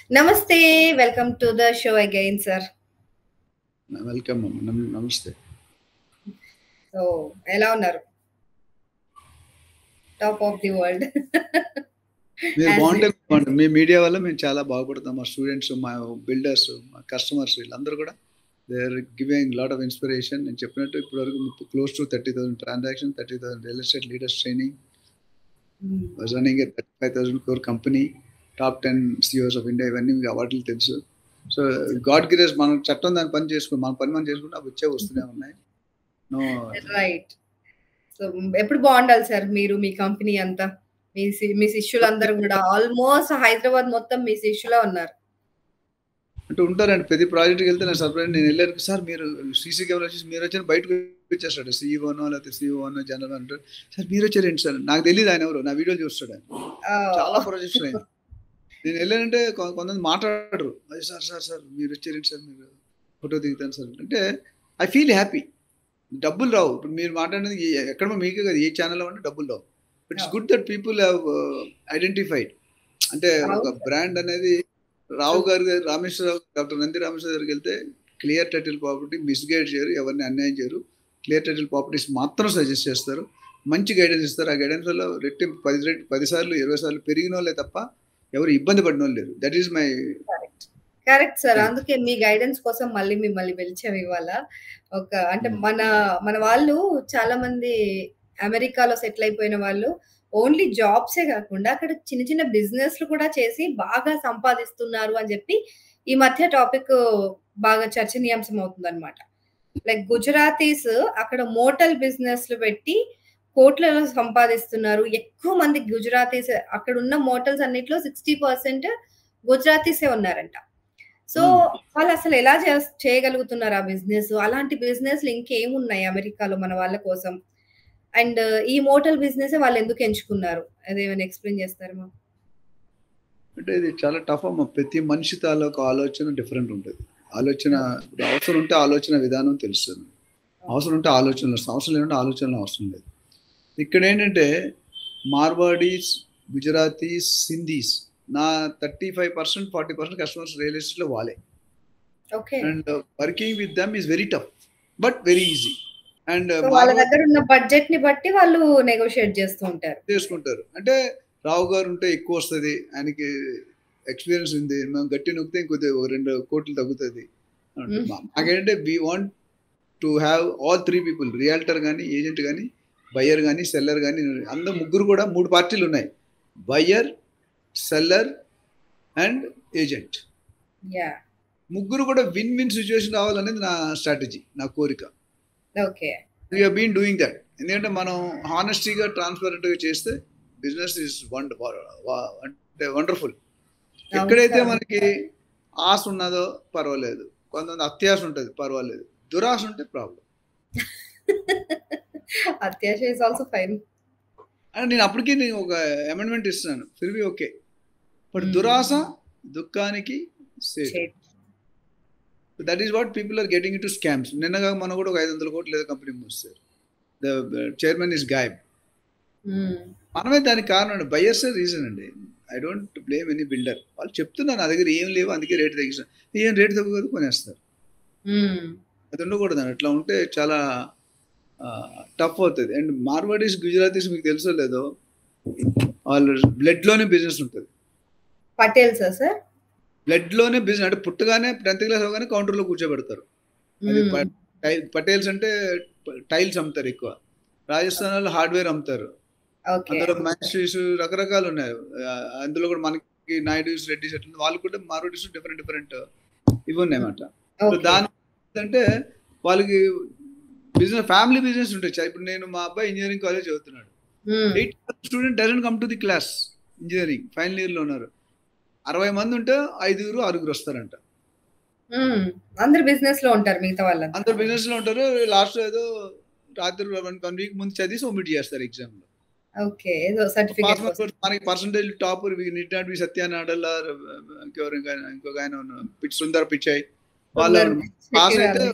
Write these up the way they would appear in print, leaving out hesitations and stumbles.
Namaste, welcome to the show again, sir. Welcome నమస్తే. So ఎలా ఉన్నారు? Top of the world. మీరు బాగుంటే మీ మీడియా వల్ల మేము చాలా బాగుపడతాం. మా స్టూడెంట్స్, మా బిల్డర్స్, మా కస్టమర్స్ వీళ్ళందరూ కూడా they are giving lot of inspiration. నేను చెప్పినట్టు ఇప్పటి వరకు close to 30,000 transaction, 30,000 real estate leaders training, running 35,000 crore company, top 10 CEOs of India, ఇవన్నీ మీకు అవార్డులు తెలుసు. సో గాడ్ గ్రేస్, మనం చట్టం దాని పని చేసుకుని మన పని మనం చేసుకుంటే అవి వచ్చే వస్తూనే ఉన్నాయి. రైట్. సో ఎప్పుడు బాగుండాలి సార్ మీరు, మీ కంపెనీ అంతా, మీ శిష్యులు అందరూ కూడా ఆల్మోస్ట్ హైదరాబాద్ మొత్తం మీ శిష్యులా ఉన్నారు. అంటే ఉంటారండి. ప్రతి ప్రాజెక్ట్కి వెళ్తే నేను సర్ప్రైజ్. నేను వెళ్ళాను సార్, మీరు సీసీ కెమెరా వచ్చేసి మీరు వచ్చిన బయటకు వచ్చేస్తాడు సీఈఓనో లేకపోతే సిఇఓనో జనరల్ అంటారు. సార్ మీరు వచ్చారేంటి సార్, నాకు తెలియదు ఆయన ఎవరు, నా వీడియో చూస్తాడు ఆయన. చాలా ప్రాజెక్ట్స్ ఉన్నాయి. నేను వెళ్ళానంటే కొంతమంది మాట్లాడరు, అది సార్ సార్ సార్ మీరు వచ్చారేంటి సార్, మీరు ఫోటో దిగుతాను సార్ అంటే ఐ ఫీల్ హ్యాపీ. డబ్బులు రావు. ఇప్పుడు మీరు మాట్లాడినది ఎక్కడో మీకే కదా, ఏ ఛానల్లో అంటే డబ్బులు రావు. It's good that people have identified. అంటే ఒక బ్రాండ్ అనేది రావు గారు, రామేశ్వరరావు, డాక్టర్ నంది రామేశ్వర గారికి వెళ్తే క్లియర్ టైటిల్ ప్రాపర్టీ మిస్గైడ్ చేయరు, ఎవరిని అన్యాయం చేయరు. క్లియర్ టైటిల్ ప్రాపర్టీస్ మాత్రం సజెస్ట్ చేస్తారు, మంచి గైడెన్స్ ఇస్తారు. ఆ గైడెన్స్ వల్ల రెట్టింపు 10 సార్లు 20 సార్లు పెరిగిన వాళ్ళే తప్ప ఎవరు ఇబ్బంది పడిన వాళ్ళు లేరు. That is my correct sir. అందుకే మీ గైడెన్స్ కోసం మళ్ళీ మిమ్మల్ని పిలిచాం ఇవాళ. అంటే మన వాళ్ళు చాలా మంది అమెరికాలో సెటిల్ అయిపోయిన వాళ్ళు ఓన్లీ జాబ్సే కాకుండా అక్కడ చిన్న చిన్న బిజినెస్లు కూడా చేసి బాగా సంపాదిస్తున్నారు అని చెప్పి ఈ మధ్య టాపిక్ బాగా చర్చనీయాంశం అవుతుంది అనమాట. లైక్ గుజరాతీస్ అక్కడ మోటల్ బిజినెస్లు పెట్టి కోట్లలో సంపాదిస్తున్నారు. ఎక్కువ మంది గుజరాతీస్, అక్కడ ఉన్న మోటల్స్ అన్నిట్లో 60% గుజరాతీసే ఉన్నారంట. సో వాళ్ళు అసలు ఎలా చేయగలుగుతున్నారు ఆ బిజినెస్? అలాంటి బిజినెస్లు ఇంకేమున్నాయి అమెరికాలో మన వాళ్ళ కోసం? అండ్ ఈ మోటల్ బిజినెస్ వాళ్ళు ఎందుకు ఎంచుకున్నారు? అదేమైనా ఎక్స్ప్లెయిన్ చేస్తారా మాకు? అంటే ఇది చాలా టఫ్ అమ్మ. ప్రతి మనిషి తాలూకు ఆలోచన డిఫరెంట్ ఉంటుంది. ఆలోచన అవసరం ఉంటే ఆలోచన విధానం తెలుస్తుంది, అవసరం ఉంటే ఆలోచనలు వస్తాయి, అవసరం లేదంటే ఆలోచనలు అవసరం లేదు. ఇక్కడ ఏంటంటే మార్వాడీస్, గుజరాతీస్, సింధీస్, నా 35% 40% కస్టమర్స్ రియల్ ఎస్టేట్లో వాళ్ళే. And working with them is very tough but very easy. And వాళ్ళ దగ్గర ఉన్న బడ్జెట్ ని బట్టి వాళ్ళు నెగోషియేట్ చేసుకుంటారు. అంటే రావు గారు ఉంటే ఎక్కువ వస్తుంది, ఆయనకి ఎక్స్పీరియన్స్ ఉంది, మేము గట్టి నొక్కితే ఇంకొద్ది 2 కోట్లు తగ్గుతుంది. నాకేంటంటే we want to have all 3 people, realtor కానీ, ఏజెంట్ కానీ, బయ్యర్ కానీ, సెల్లర్ కానీ, అందరూ ముగ్గురు కూడా 3 పార్టీలు ఉన్నాయి, బయ్యర్, సెల్లర్ అండ్ ఏజెంట్. ముగ్గురు కూడా విన్ విన్ సిచ్యువేషన్ రావాలనేది నా స్ట్రాటజీ, నా కోరిక. We have been doing that. ఎందుకంటే మనం హానెస్టీగా, ట్రాన్స్పరెంట్గా చేస్తే బిజినెస్ ఈజ్ అంటే వండర్ఫుల్. ఎక్కడైతే మనకి ఆశ ఉన్నదో పర్వాలేదు, కొంతమంది అత్యాశ ఉంటుంది పర్వాలేదు, దురాశ ఉంటే ప్రాబ్లం. అత్యాశ ఇస్ ఆల్సో ఫైన్. అంటే నేను అప్పటికి ఒక అమెండ్మెంట్ ఇస్తున్నాను, ఫిర్ బి ఓకే. బట్ దురాశ దుఃఖానికి సేట్. That is what people are getting into scams. నిన్నగా మనం కూడా ఒక 500 కోట్లు ఏదో కంపెనీ మూస్తారు. ద చైర్మన్ ఈస్ గాయబ్. మనమే దానికి కారణం అండి, బయర్సే రీజన్ అండి. I don't blame any builder. వాళ్ళు చెప్తున్నారు నా దగ్గర ఏం లేవు అందుకే రేటు తగ్గిస్తాను, ఏం రేటు తగ్గదు కొనేస్తారు. అది ఉండకూడదు. అట్లా ఉంటే చాలా టఫ్ అవుతుంది. అండ్ మార్వాడీస్, గుజరాతీస్ మీకు తెలుసో లేదో, వాళ్ళు బ్లడ్లోనే బిజినెస్ ఉంటుంది. పటేల్సా సార్? బ్లడ్లోనే బిజినెస్. అంటే పుట్టగానే 10th క్లాస్ అవగానే కౌంటర్లో కూర్చోబెడతారు. పటేల్స్ అంటే టైల్స్ అమ్ముతారు ఎక్కువ. రాజస్థాన్ వాళ్ళు హార్డ్వేర్ అమ్ముతారు. అందులో మ్యాస్ట్రీస్ రకరకాలు ఉన్నాయి. అందులో కూడా మనకి నాయుడుస్, రెడ్డిస్ అట్లా, వాళ్ళు కూడా మార్వాడీస్ డిఫరెంట్ ఇవి ఉన్నాయన్నమాట. దాని అంటే వాళ్ళకి బిజినెస్, ఫ్యామిలీ బిజినెస్ ఉంటాయి. ఇప్పుడు నేను, మా అబ్బాయి ఇంజనీరింగ్ కాలేజ్ చదువుతున్నాడు. 8 student doesn't come to the class. Engineering final year లో ఉన్నారు. 60 మంది ఉంటే 5 6 వస్తారంట. అందరు బిజినెస్ లో ఉంటారు, మిగతా వాళ్ళు అందరు బిజినెస్ లో ఉంటారు. లాస్ట్ ఏదో రాత్రి 1 వీక్ ముందు చదివి ఒమిట్ చేస్తారు ఎగ్జామ్ లో. మనకి పర్సంటేజ్ టాప్ నీట్ నాట్ బి సత్యానాడల్, ఇంకొక ఆయన సుందర్ పిచాయ్, వాళ్ళ పాస్ అయితే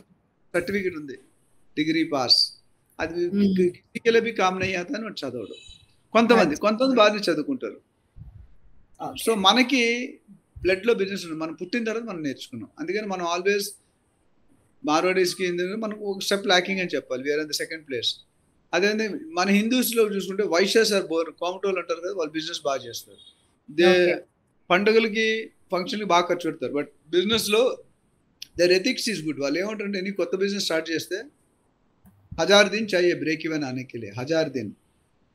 సర్టిఫికేట్ ఉంది, డిగ్రీ పాస్. అది బి కామన్ అయ్యాత అని చదవడు. కొంతమంది బాగా చదువుకుంటారు. సో మనకి బ్లడ్లో బిజినెస్ ఉంది. మనం పుట్టిన తర్వాత మనం నేర్చుకున్నాం. అందుకని మనం ఆల్వేస్ మార్వాడీస్కి మనకు ఒక స్టెప్ ల్యాకింగ్ అని చెప్పాలి. We're in the second place. అదే మన హిందూస్లో చూసుకుంటే వైశ్యాస్ ఆర్ బోర్ కోమటోళ్ళు అంటారు కదా, వాళ్ళు బిజినెస్ బాగా చేస్తారు. పండుగలకి ఫంక్షన్కి బాగా ఖర్చు పెడతారు. బట్ బిజినెస్లో దర్ ఎథిక్స్ ఈజ్ గుడ్. వాళ్ళు ఏమంటారంటే నీ కొత్త బిజినెస్ స్టార్ట్ చేస్తే 1000 दिन चाहिए బ్రేక్ ఈవెన్ ఆనే కే లియే 1000 दिन.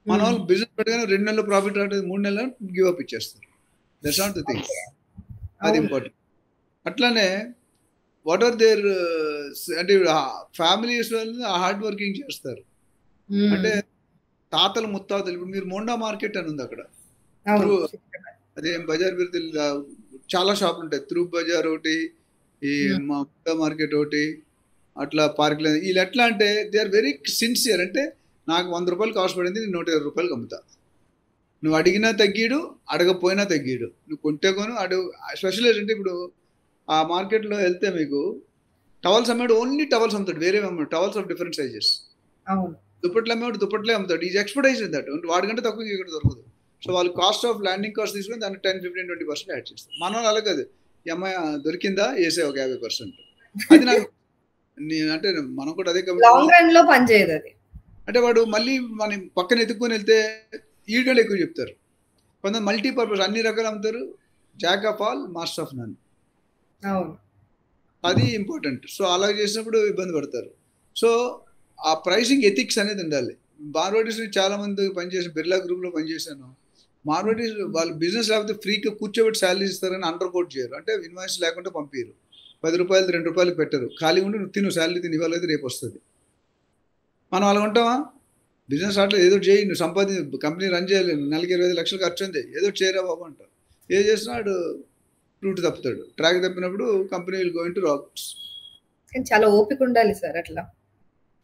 మన వాళ్ళు బిజినెస్ పెట్టగానే 2 నెలలు ప్రాఫిట్ రావట్లేదు, 3 నెలలు గివ్ అప్ ఇచ్చేస్తారు. That's not the thing. అది ఇంపార్టెంట్. అట్లానే వాట్ ఆర్ దేర్ అంటే ఫ్యామిలీస్ హార్డ్ వర్కింగ్ చేస్తారు. అంటే తాతలు ముత్తాతలు. ఇప్పుడు మీరు మోండా మార్కెట్ అని ఉంది అక్కడ, అదేం బజార్ పేరు తెలియదు, చాలా షాపులు ఉంటాయి. త్రూ బజార్ ఒకటి, ఈ మోండా మార్కెట్ ఒకటి, అట్లా పార్క్లు. వీళ్ళు ఎట్లా అంటే దే ఆర్ వెరీ సిన్సియర్. అంటే నాకు 100 రూపాయలు కాస్ట్ పడింది, నేను 120 రూపాయలు అమ్ముతా. నువ్వు అడిగినా తగ్గిడు, అడగపోయినా తగ్గిడు. నువ్వు కొంటే కొను, అడుగు. స్పెషల్ ఏంటంటే ఇప్పుడు ఆ మార్కెట్లో వెళ్తే మీకు టవల్స్ అమ్మాడు, ఓన్లీ టవల్స్ అమ్ముతాడు, వేరే అమ్మాడు. Towels of different sizes. దుప్పట్లు అమ్మేవాడు దుప్పట్లే అమ్ముతాడు. Is expertise in that. వాడికంటే తక్కువ ఇక్కడ దొరకదు. సో వాళ్ళు కాస్ట్ ఆఫ్ ల్యాండింగ్ కాస్ట్ తీసుకుని దాన్ని 10, 15, 20% యాడ్ చేస్తారు. మన వాళ్ళు అలా కాదు, ఈ అమ్మాయి దొరికిందా వేసే ఒక 50%. అది నాకు అంటే మనం కూడా అదే పనిచేయదు అది. అంటే వాడు మళ్ళీ మనం పక్కన ఎత్తుక్కొని వెళ్తే ఈడలు ఎక్కువ చెప్తారు. కొంతమంది మల్టీపర్పస్ అన్ని రకాలు అమ్ముతారు. Jack of all master of none. అది ఇంపార్టెంట్. సో అలా చేసినప్పుడు ఇబ్బంది పడతారు. సో ఆ ప్రైసింగ్ ఎథిక్స్ అనేది ఉండాలి. మార్వాడీస్ చాలా మంది పనిచేసిన బిర్లా గ్రూప్లో పనిచేశాను. మార్వాడీస్ వాళ్ళు బిజినెస్ లేకపోతే ఫ్రీగా కూర్చోబెట్టి శాలరీ ఇస్తారని అండర్ కోట్ చేయరు. అంటే ఇన్వాయిస్ లేకుండా పంపించరు. 10 రూపాయలు 2 రూపాయలకి పెట్టరు. ఖాళీ ఉండి నువ్వు తిను, శాలరీ తిని, ఇవాళ అయితే రేపు వస్తుంది. మనం అలా ఉంటామా? బిజినెస్ అట్లా ఏదో చేయి, నువ్వు సంపాదించి కంపెనీ రన్ చేయాలి, నెలకి 25 లక్షలు ఖర్చు ఉంది, ఏదో చేయరా బాబు అంటారు. ఏం చేస్తున్నాడు? రూట్ తప్పుతాడు. ట్రాక్ తప్పినప్పుడు company will go into rocks. చాలా ఓపిక ఉండాలి సార్ అట్లా.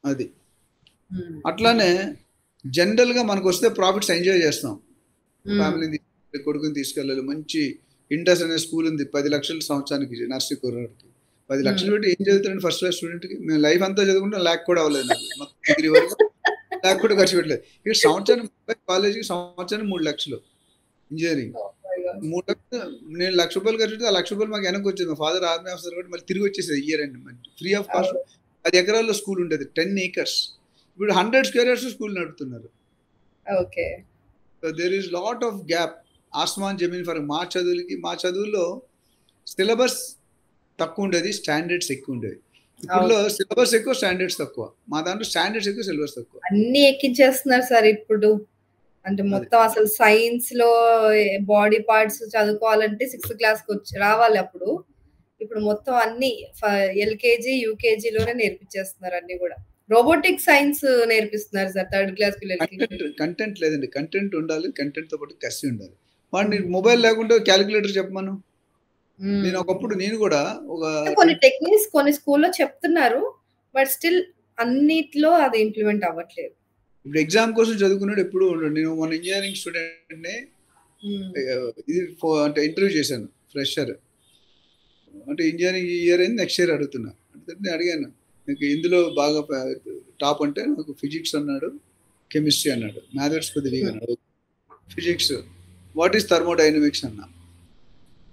అది అట్లానే జనరల్గా మనకు వస్తే ప్రాఫిట్స్ ఎంజాయ్ చేస్తాం. ఫ్యామిలీని కొడుకుని తీసుకెళ్ళాలి. మంచి ఇంటర్స్ అనే స్కూల్ ఉంది, 10 లక్షలు సంవత్సరానికి నర్సరీ కుర్రాడికి. 10 లక్షలు పెట్టి ఏం చదువుతారండి ఫస్ట్ క్లాస్ స్టూడెంట్కి? మేము లైఫ్ అంతా చదువుకుంటే ల్యాక్ కూడా అవ్వలేదు నాకు. మొత్తం డిగ్రీ వరకు ల్యాక్ కూడా ఖర్చు పెట్టలేదు. ఇక్కడ సంవత్సరం కాలేజీకి సంవత్సరానికి 3 లక్షలు. ఇంజనీరింగ్ 3 లక్షలు. నేను 1,00,000 రూపాయలు ఖర్చు పెడితే ఆ 1,00,000 రూపాయలు మాకు వెనక్కి వచ్చేది. మా ఫాదర్ ఆర్మీ ఆఫీసర్ కాబట్టి మళ్ళీ తిరిగి వచ్చేసేది ఇయర్ అండి. Free of cost. 10 ఎకరాల్లో స్కూల్ ఉండేది, 10 acres. ఇప్పుడు 100 square acres స్కూల్ నడుపుతున్నారు. Okay. So there is lot of gap. ఆస్మాన్ జమీన్ ఫర్ మా చదువుల్లో సిలబస్ తక్కువ ఉండేది, స్టాండర్డ్స్ ఎక్కువ ఉండేది. ఇప్పుడు సిలబస్ ఎక్కువ, స్టాండర్డ్స్ తక్కువ. మా దాంట్లో స్టాండర్డ్స్ ఎక్కువ, సిలబస్ తక్కువ. అన్ని ఎక్కించేస్తున్నారు సార్ ఇప్పుడు. అంటే మొత్తం అసలు సైన్స్ లో బాడీ పార్ట్స్ చదువుకోవాలంటే 6th క్లాస్కి వచ్చి రావాలి అప్పుడు. ఇప్పుడు మొత్తం అన్ని LKG, UKG లోనే నేర్పించేస్తున్నారు అన్ని కూడా. రోబోటిక్ సైన్స్ నేర్పిస్తున్నారు సార్ 3rd క్లాస్ పిల్లలకి. కంటెంట్ లేదండి, కంటెంట్ ఉండాలి. కంటెంట్ తో పాటు కసి ఉండాలి. వాడిని మొబైల్ లేకుండా క్యాలిక్యులేటర్ చెప్పమను. నేను ఒకప్పుడు నేను కూడా కొన్ని టెక్నిక్స్ కొన్ని స్కూల్లో చెప్తున్నారు, బట్ స్టిల్ అన్నిట్లో అది ఇంప్లిమెంట్ అవ్వట్లేదు. ఇప్పుడు ఎగ్జామ్ కోసం చదువుకున్నాడు ఎప్పుడు. నేను మన ఇంజనీరింగ్ స్టూడెంట్ని ఇది అంటే ఇంటర్వ్యూ చేశాను, ఫ్రెషర్. అంటే ఇంజనీరింగ్ ఇయర్ అయింది, నెక్స్ట్ ఇయర్ అడుగుతున్నా. అంటే నేను అడిగాను, మీకు ఇందులో బాగా టాప్ అంటే నాకు ఫిజిక్స్ అన్నాడు, కెమిస్ట్రీ అన్నాడు, మ్యాథమెటిక్స్ కొద్దిగా వీక్ అన్నాడు. ఫిజిక్స్ వాట్ ఈస్ థర్మోడైనమిక్స్ అన్నా.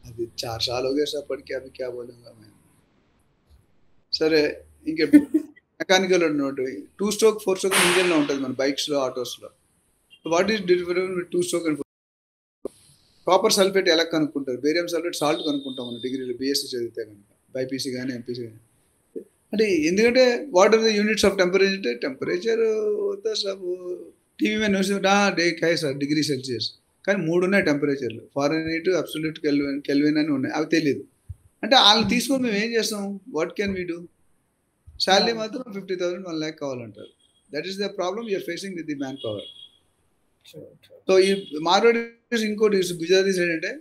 అది 4 साल हो गए सर पढ़ के, अभी क्या बोलूँगा मैं. సరే ఇంకే మెకానికల్ అన్నట్టు 2 stroke 4 stroke ఇంజన్లో ఉంటుంది మన బైక్స్లో, ఆటోస్లో. What is different 2 stroke and 4? Copper sulphate ఎలా కనుక్కుంటారు? బేరియం సల్ఫేట్ సాల్ట్ కనుక్కుంటాం మన డిగ్రీలో, BSc చదివితే కనుక, బైపీసీ కానీ MPC కానీ. అంటే ఎందుకంటే what are the units of temperature? Temperature TV మీద న్యూస్ డే కాయ సార్ డిగ్రీ సెల్సియస్, కానీ 3 ఉన్నాయి టెంపరేచర్లు. ఫారెన్హీట్, అబ్సల్యూట్ కెల్విన్ అని ఉన్నాయి, అవి తెలియదు. అంటే వాళ్ళని తీసుకొని మేము ఏం చేస్తాం? What can we do? Salary మాత్రం 50,000, 1 lakh కావాలంటారు. That is the problem you're facing with the manpower. So ఈ మార్వాడీస్ ఇంకోటి గుజరాతీస్ ఏంటంటే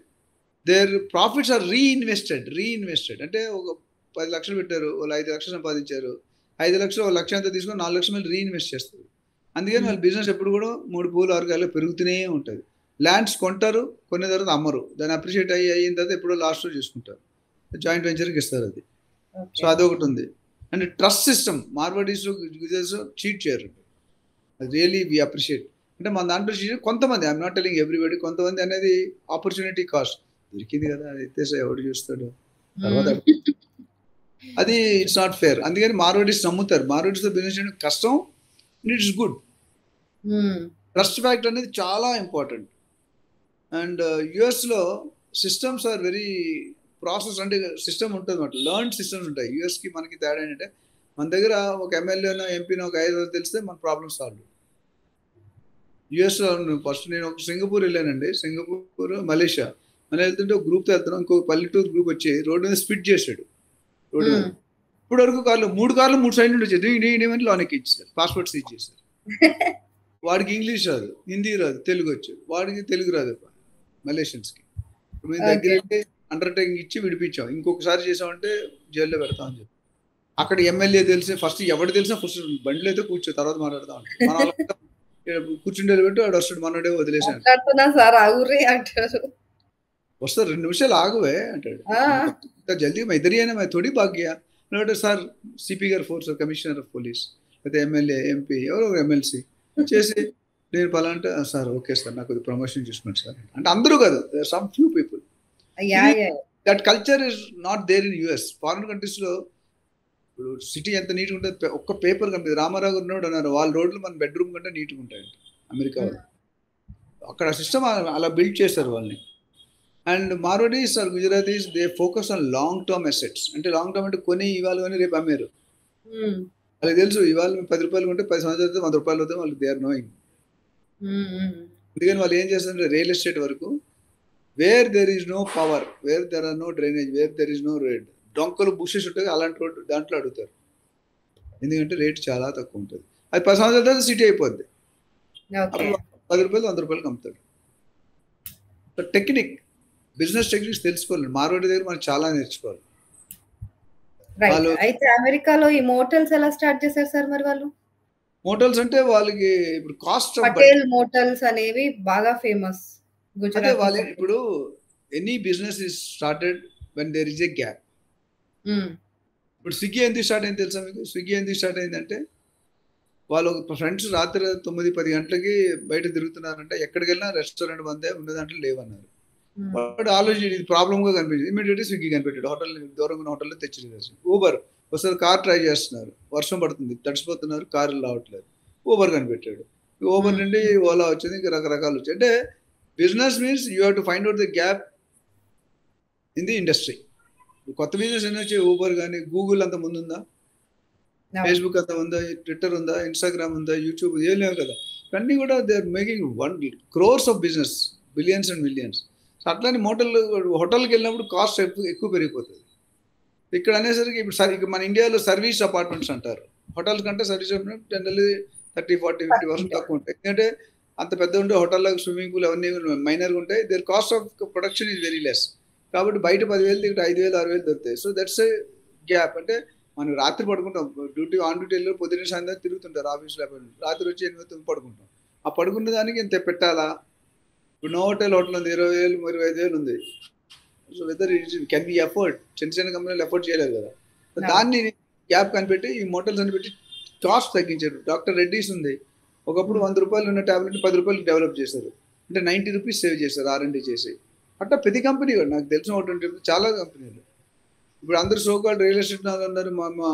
దేర్ ప్రాఫిట్స్ ఆర్ రీఇన్వెస్టెడ్. అంటే ఒక 10 లక్షలు పెట్టారు, వాళ్ళు 5 లక్షలు సంపాదించారు. 5 లక్షలు 1 లక్ష అంతా తీసుకొని 4 లక్షల మళ్ళీ రీఇన్వెస్ట్ చేస్తారు. అందుకని వాళ్ళ బిజినెస్ ఎప్పుడు కూడా 3 పూలు 6 కాయలు పెరుగుతూనే ఉంటుంది. ల్యాండ్స్ కొంటారు, కొన్న తర్వాత అమ్మరు, దాన్ని అప్రిషియేట్ అయిన తర్వాత ఎప్పుడో లాస్ట్లో చూసుకుంటారు, జాయింట్ వెంచర్కి ఇస్తారు అది. సో అదొకటి ఉంది. And trust system Marwaris Gujaratis cheat చేయరు. అది రియలీ వి అప్రిషియేట్. అంటే మన దాంట్లో కొంతమంది, ఐఎమ్ నాట్ టెలింగ్ ఎవ్రీబడి, కొంతమంది అనేది ఆపర్చునిటీ కాస్ట్. దొరికింది కదా, అది ఎత్తేసా ఎవడు చూస్తాడు తర్వాత. అది ఇట్స్ నాట్ ఫేర్. అందుకని మార్వాడీస్ నమ్ముతారు. మార్వాడీస్తో బిజినెస్ చేయడం కష్టం, ఇట్స్ గుడ్. ట్రస్ట్ ఫ్యాక్టర్ అనేది చాలా ఇంపార్టెంట్. అండ్ యుఎస్లో సిస్టమ్స్ ఆర్ వెరీ ప్రాసెస్, అంటే సిస్టమ్ ఉంటుంది అన్నమాట, లర్న్ సిస్టమ్స్ ఉంటాయి. యుఎస్కి మనకి తేడా ఏంటంటే మన దగ్గర ఒక ఎమ్మెల్యేనో ఎంపీనో ఒక 5 రోజులు తెలిస్తే మన ప్రాబ్లమ్ సాల్వ్. యుఎస్లో ఫస్ట్ నేను ఒక సింగపూర్ వెళ్ళానండి, సింగపూర్ మలేషియా. మనం వెళ్తుంటే ఒక గ్రూప్తో వెళ్తున్నాం, ఇంకో పల్లెటూరు గ్రూప్ వచ్చి రోడ్డు మీద స్పిట్ చేశాడు. రోడ్డు మీద ఇప్పుడు వరకు కార్లు 3 కార్లు 3 సైడ్లు వచ్చాయి, లోనికి ఇచ్చారు, పాస్పోర్ట్ సీజ్ చేశారు. వాడికి ఇంగ్లీష్ రాదు, హిందీ రాదు, తెలుగు వచ్చు, వాడికి తెలుగు రాదు మలేషియన్స్కి. మేము దగ్గర అండర్టేకింగ్ ఇచ్చి విడిపించాం, ఇంకొకసారి చేసామంటే జైల్లో పెడతామని చెప్పి. అక్కడ ఎమ్మెల్యే తెలిసి ఫస్ట్ ఎవరు తెలిసినా ఫస్ట్ బండిలో అయితే కూర్చో, తర్వాత మాట్లాడతాం అంటే మన కూర్చుండే పెట్టి వాడు వస్తాడు, మనడే వదిలేసాడు. వస్తారు 2 నిమిషాలు ఆగువే అంటాడు, జల్దీ ఇద్దరి అయినా తోడి భాగ్య సార్ సిపి గారు ఫోర్స్ కమిషనర్ ఆఫ్ పోలీస్ అయితే ఎమ్మెల్యే ఎంపీ ఎవరో ఎమ్మెల్సీ చేసి నేను పలాంటే సార్ ఓకే సార్ నాకు ప్రమోషన్ చూసుకోండి సార్ అంటే అందరూ కాదు, some few people. That culture is not there in US. Foreign కంట్రీస్లో ఇప్పుడు సిటీ ఎంత నీట్గా ఉంటుంది, ఒక్క పేపర్ కనిపిస్తుంది. రామారావు గారు ఉన్నాడు అన్నారు, వాళ్ళ రోడ్లు మన బెడ్రూమ్ కంటే నీట్గా ఉంటాయండి అమెరికా వాళ్ళు. అక్కడ సిస్టమ్ అలా బిల్డ్ చేస్తారు వాళ్ళని. And Marwaris or Gujaratis they focus on long term assets. అంటే లాంగ్ టర్మ్ అంటే కొని ఇవాళ కానీ రేపు అమ్మారు. వాళ్ళకి తెలుసు ఇవాళ 10 రూపాయలు ఉంటే 10 సంవత్సరాలు అయితే 100 రూపాయలు అవుతాయి, వాళ్ళకి దే ఆర్ నోయింగ్. అందుకని వాళ్ళు ఏం చేస్తారంటే రియల్ ఎస్టేట్ వరకు where there is no power, where there are no drainage, where there is no rate, డొంకలు బుషెస్ ఉంటాయి అలాంటి రోడ్డు దాంట్లో అడుగుతారు, ఎందుకంటే రేట్ చాలా తక్కువ ఉంటుంది. అది 10 సంవత్సరాల తర్వాత సిటీ అయిపోద్ది, అప్పుడు 10 రూపాయలు 100 రూపాయలకి అమ్ముతాడు. టెక్నిక్, బిజినెస్ టెక్నిక్స్ తెలుసుకోవాలి. మార్వాడి దగ్గర మనం చాలా నేర్చుకోవాలి. అయితే అమెరికాలో ఈ మోటల్స్ ఎలా స్టార్ట్ చేశారు సార్ మరి వాళ్ళు? మోటల్స్ అంటే వాళ్ళకి ఇప్పుడు కాస్ట్ పటేల్ మోటల్స్ అనేవి బాగా ఫేమస్ గుజరాత్. వాళ్ళు ఇప్పుడు any business is started when there is a gap. ఇప్పుడు స్విగ్గీ ఎందుకు స్టార్ట్ అయింది తెలుసా మీకు? స్విగ్గీ ఎందుకు స్టార్ట్ అయిందంటే వాళ్ళు ఫ్రెండ్స్ రాత్రి 9-10 గంటలకి బయట తిరుగుతున్నారంటే ఎక్కడికి వెళ్ళినా రెస్టారెంట్ బందే, ఉన్న దాంట్లో లేవన్నారు. వాడు ఆలోచించి ఇది ప్రాబ్లమ్గా కనిపించింది, ఇమీడియట్గా స్విగ్గీ కనిపెట్టాడు. హోటల్ దూరంగా ఉన్న హోటల్లో తెచ్చి ఊబర్ ఒకసారి కార్ ట్రై చేస్తున్నారు, వర్షం పడుతుంది, తడిసిపోతున్నారు, కార్లు రావట్లేదు, ఊబర్ కనిపెట్టాడు. ఊబర్ నుండి ఓలా వచ్చింది, ఇంకా రకరకాలు వచ్చాయి. అంటే business means you have to find out the gap in the industry. కొత్త బిజినెస్ ఎన్ని వచ్చాయి, ఊబర్ కానీ, గూగుల్ అంత ముందు ఉందా, ఫేస్బుక్ అంత ఉందా, ట్విట్టర్ ఉందా, ఇన్స్టాగ్రామ్ ఉందా, యూట్యూబ్ ఏం లేవు కదా. ఇవన్నీ కూడా they are making 1 crores of business, billions and millions. అట్లానే హోటల్కి వెళ్ళినప్పుడు కాస్ట్ ఎక్కువ పెరిగిపోతుంది. ఇక్కడ అనేసరికి ఇప్పుడు మన ఇండియాలో సర్వీస్ అపార్ట్మెంట్స్ అంటారు, హోటల్ కంటే సర్వీస్ అపార్ట్మెంట్ జనరల్లీ 30-40-50% తక్కువ ఉంటాయి. ఎందుకంటే అంత పెద్ద ఉంటే హోటల్లో స్విమ్మింగ్ పూల్ అవన్నీ మైనర్గా ఉంటాయి, their cost of production is very less. కాబట్టి బయట 10,000 ఇక్కడ 5,000-6,000 దొరుకుతాయి. So that's a gap. అంటే మనం రాత్రి పడుకుంటాం, ఆన్ డ్యూటీ వెళ్ళి పొద్దున్న సాయంత్రం తిరుగుతుంటారు ఆఫీస్లో, రాత్రి వచ్చి 8-9 పడుకుంటాం. ఆ పడుకున్న దానికి ఇంత పెట్టాలా? ఇప్పుడు నో హోటల్ ఉంది 20,000-25,000 ఉంది. So whether it can be effort, చిన్న కంపెనీలు ఎఫర్ట్ చేయలేదు కదా. దాన్ని గ్యాప్ కనిపెట్టి ఈ మోటల్స్ అని పెట్టి కాస్ట్ తగ్గించారు. డాక్టర్ రెడ్డీస్ ఉంది, ఒకప్పుడు 100 రూపాయలు ఉన్న టాబ్లెట్ 10 రూపాయలు డెవలప్ చేశారు, అంటే 90 రూపీస్ సేవ్ చేశారు R&D చేసి. అట్లా ప్రతి కంపెనీ కూడా నాకు తెలిసిన ఒకటి చాలా కంపెనీలు. ఇప్పుడు అందరూ సోకాల్డ్ రియల్ ఎస్టేట్ ఉన్నారు, మా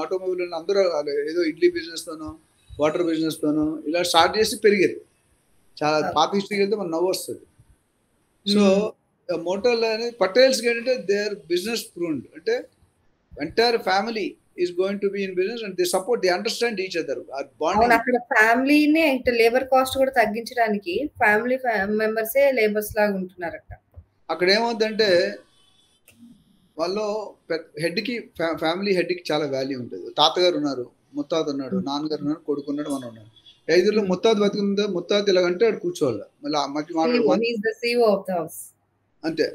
ఆటోమొబైల్ అందరూ ఏదో ఇడ్లీ బిజినెస్తోనో వాటర్ బిజినెస్తోనో ఇలా స్టార్ట్ చేసి పెరిగారు. చాలా పాత హిస్టరీకి వెళ్తే మన నవ్వు వస్తుంది. సో మోటల్ అనేది పటేల్స్కి ఏంటంటే దే ఆర్ బిజినెస్ ప్రూన్డ్, అంటే entire family is going to be in business and they support, they understand each other. అక్కడ ఫ్యామిలీనే లేబర్ కాస్ట్ కూడా తగ్గించడానికి ఫ్యామిలీ మెంబర్సే లేబర్స్ లాగా ఉంటున్నారు. అక్కడ ఏమవుతుందంటే వాళ్ళు హెడ్కి ఫ్యామిలీ హెడ్కి చాలా వాల్యూ ఉంటుంది. తాతగారు ఉన్నారు, ముత్తాత ఉన్నాడు, నాన్నగారు ఉన్నారు, కొడుకు ఉన్నాడు, మనం ఉన్నాడు. 5 ముత్తాత బతికిందో ముత్తాత ఇలాగంటే ఆడు కూర్చోవాలి, మళ్ళీ మధ్య మాట్లాడుకోవాలి అంతే.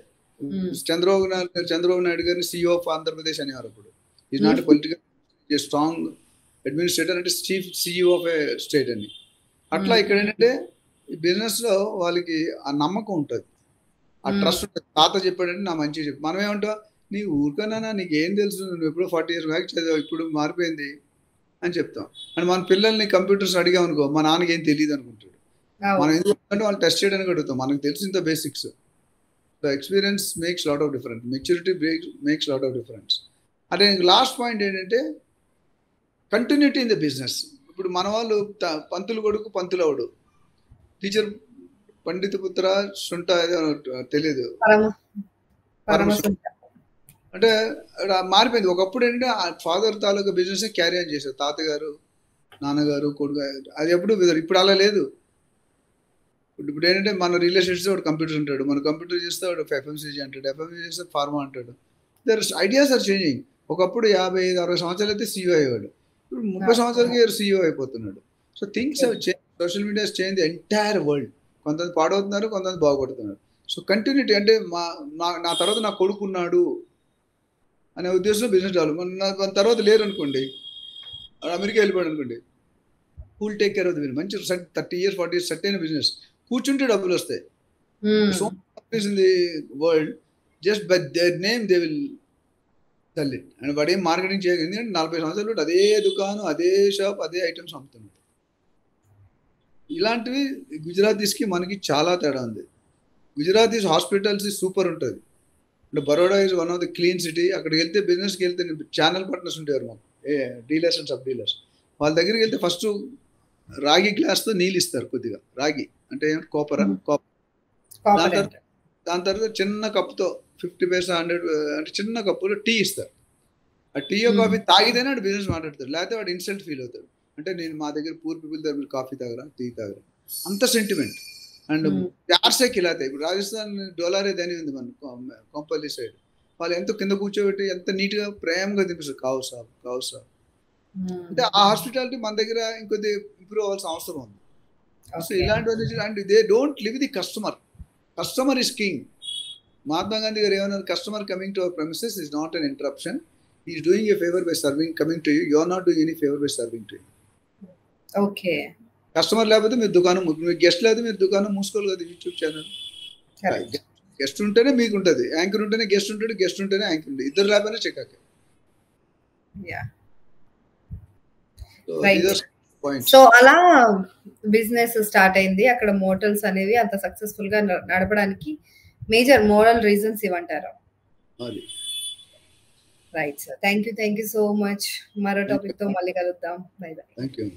చంద్రబాబు నాయుడు గారిని CEO ఆఫ్ ఆంధ్రప్రదేశ్ అనేవారు. అప్పుడు is not political strong administrator, అంటే chief CEO of a state అని. అట్లా ఇక్కడ ఏంటంటే ఈ బిజినెస్లో వాళ్ళకి ఆ నమ్మకం ఉంటుంది, ఆ ట్రస్ట్ ఉంటుంది. తాత చెప్పాడంటే నా మంచిగా చెప్పి మనం ఏమంటాం, నీ ఊరికన్నా నీకు ఏం తెలుసు, నువ్వు ఎప్పుడో 40 years బ్యాక్ చదివావు, ఇప్పుడు మారిపోయింది అని చెప్తాం. అండ్ మన పిల్లల్ని కంప్యూటర్స్ అడిగామనుకో, మా నాన్నకి ఏం తెలియదు అనుకుంటాడు. మనం ఎందుకంటే వాళ్ళు టెస్ట్ చేయడానికి అడుగుతాం, మనకు తెలిసి ఇంత basics. The experience makes lot of difference, maturity makes lot of difference. అంటే లాస్ట్ పాయింట్ ఏంటంటే కంటిన్యూటీ ఇన్ ద బిజినెస్. ఇప్పుడు మన వాళ్ళు పంతులు కొడుకు పంతులవుడు, టీచర్ పండిత పుత్ర సుంట ఏదో తెలియదు, అంటే మారిపోయింది. ఒకప్పుడు ఏంటంటే father taluka business carry on చేశారు, తాతగారు నాన్నగారు కొడుకు, అది ఎప్పుడు ఇప్పుడు అలా లేదు. ఇప్పుడు ఏంటంటే మన రిలేషన్స్ వాడు కంప్యూటర్ అంటాడు, మన కంప్యూటర్ చేస్తే వాడు ఎఫ్ఎంసీజీ అంటాడు, ఎఫ్ఎంసీజీ చేస్తే ఫార్మా అంటాడు. Their ideas are changing. ఒకప్పుడు 55-60 సంవత్సరాలు అయితే సీఈఓ అయ్యేవాడు, ఇప్పుడు 30 సంవత్సరాలకి సీఈఓ అయిపోతున్నాడు. So things have change, social media change the entire world. కొంతమంది పాడవుతున్నారు, కొంతమంది బాగుపడుతున్నారు. సో కంటిన్యూటీ అంటే నా తర్వాత నా కొడుకున్నాడు అనే ఉద్దేశంలో బిజినెస్ డెవలప్మెంట్. మన తర్వాత లేరు అనుకోండి, అమెరికా వెళ్ళిపోయాడు అనుకోండి, whole take care of the business. మంచి 30 years 40 years సెట్ అయిన బిజినెస్, కూర్చుంటే డబ్బులు వస్తాయి. So companies in the world just by their name they will sell it. And వాడు ఏం మార్కెటింగ్ చేయగలిగింది, ఎందుకంటే 40 సంవత్సరాలు అదే దుకాణం, అదే షాప్, అదే ఐటమ్స్ అమ్ముతున్నాడు. ఇలాంటివి గుజరాతీస్కి మనకి చాలా తేడా ఉంది. గుజరాతీస్ హాస్పిటల్స్ సూపర్ ఉంటుంది. ఇప్పుడు Baroda is one of the clean city. అక్కడికి వెళ్తే బిజినెస్కి వెళ్తే ఛానల్ పార్ట్నర్స్ ఉండేవారు మాకు, డీలర్స్ అండ్ సబ్ డీలర్స్. వాళ్ళ దగ్గరికి వెళ్తే ఫస్ట్ రాగి గ్లాస్తో నీళ్ళు ఇస్తారు, కొద్దిగా రాగి అంటే కాపర్, దాని తర్వాత చిన్న కప్పుతో 50 పైసా 100 అంటే చిన్న కప్పులో టీ ఇస్తారు. ఆ టీ కాఫీ తాగితేనే వాడు బిజినెస్ మాట్లాడతాడు, లేకపోతే వాడు ఇన్సల్ట్ ఫీల్ అవుతాడు. అంటే నేను మా దగ్గర పూర్ పీపుల్ దగ్గర మీరు కాఫీ తాగరా, టీ తాగరా, అంత సెంటిమెంట్. అండ్ ప్యార్సే కిలాతే. ఇప్పుడు రాజస్థాన్ డోలారే దాని ఉంది మన కొంపల్లి సైడ్, వాళ్ళు ఎంతో కింద కూర్చోబెట్టి ఎంత నీట్గా ప్రేమగా తినిపిస్తారు, కావు సాబ్ కావు సాబ్. అంటే ఆ హాస్పిటాలిటీ మన దగ్గర ఇంకొద్ది ఇంప్రూవ్ అవ్వాల్సిన అవసరం ఉంది. సో ఇలాంటి and they don't live the customer. Customer is king. Mahatma Gandhi గారు ఏమన్నారు, customer coming to our premises is not an interruption, he is doing a favor by coming to you, you are not doing any favor by serving to you. Okay, customer లేకపోతే మీరు దుకాణం, మీరు guest లేకపోతే మీరు దుకాణం మూసుకోవాలి కదా. YouTube channel guest ఉంటేనే మీకు ఉంటుంది, యాంకర్ ఉంటేనే గెస్ట్ ఉంటాడు, గెస్ట్ ఉంటేనే యాంకర్ ఉంటుంది, ఇద్దరు లేకపోయినా చెక్కాకే. సో అలా బిజినెస్ స్టార్ట్ అయింది. అక్కడ మోటల్స్ అనేవి అంత సక్సెస్ఫుల్ గా నడపడానికి మేజర్ మోరల్ రీజన్స్ ఇవ్వంటారు. Right sir, thank you so much. మరో టాపిక్ తో మళ్ళీ కలుద్దాం. Bye bye. Thank you.